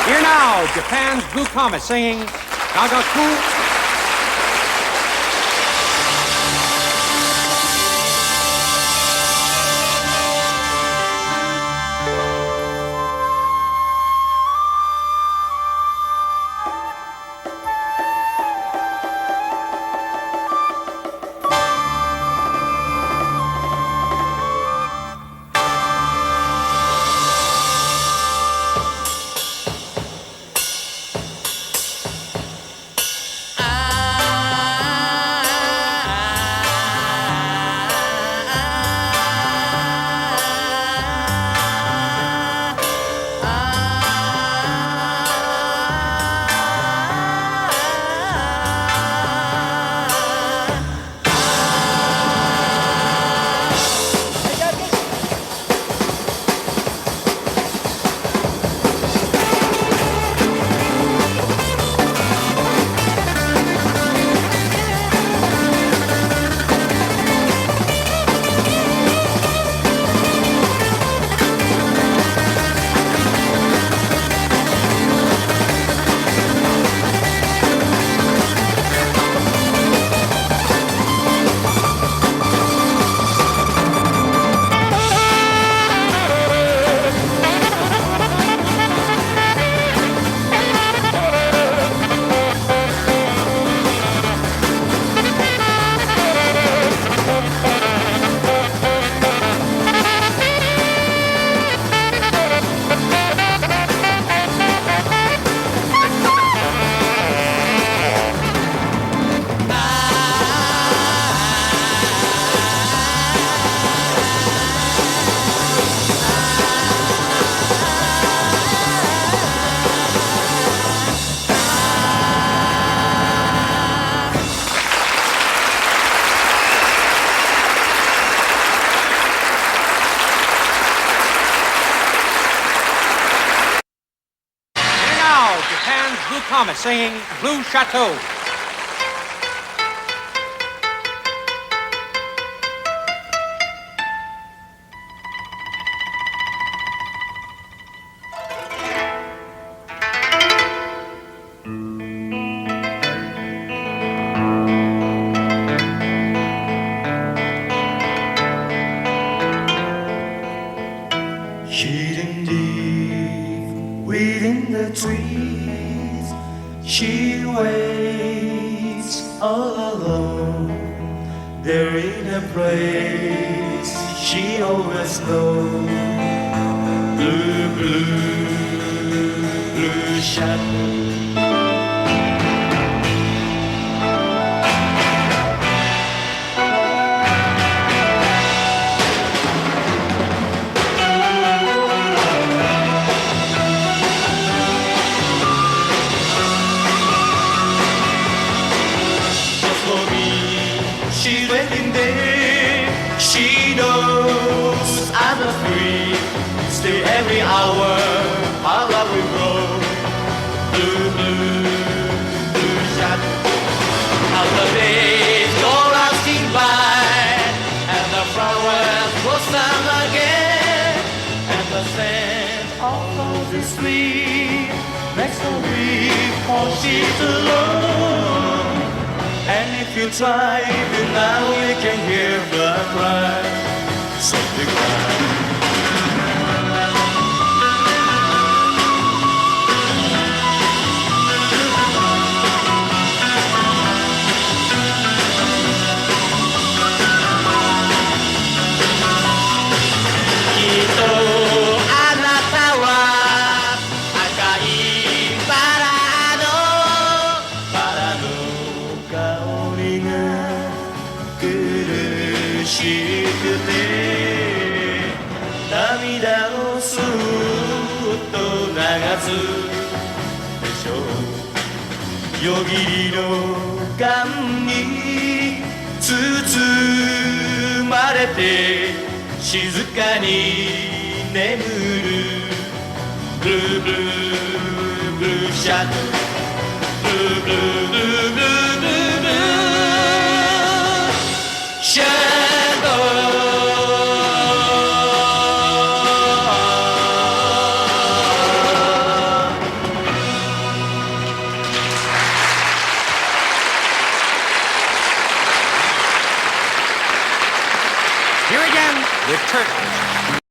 Here now, Japan's Blue Comet singing Gagaku. Blue Comet singing Blue Chateau. Hidden deep within the trees, she waits all alone. There in a place she always knows. Blue, blue, blue shadow. She's waiting there, she knows I'm not free. Still every hour, our love will grow. Blue, blue, blue shadow. How the days go rushing by, and the flowers blossom again, and the scent of the street makes her weep, for she's alone. And if you try, then now you can hear the cry, softly cry.夜霧の間に包まれて静かに眠るブルーブルーブルーシャドウブルーブルーブルーブルーブルーブルーシャドウ Return.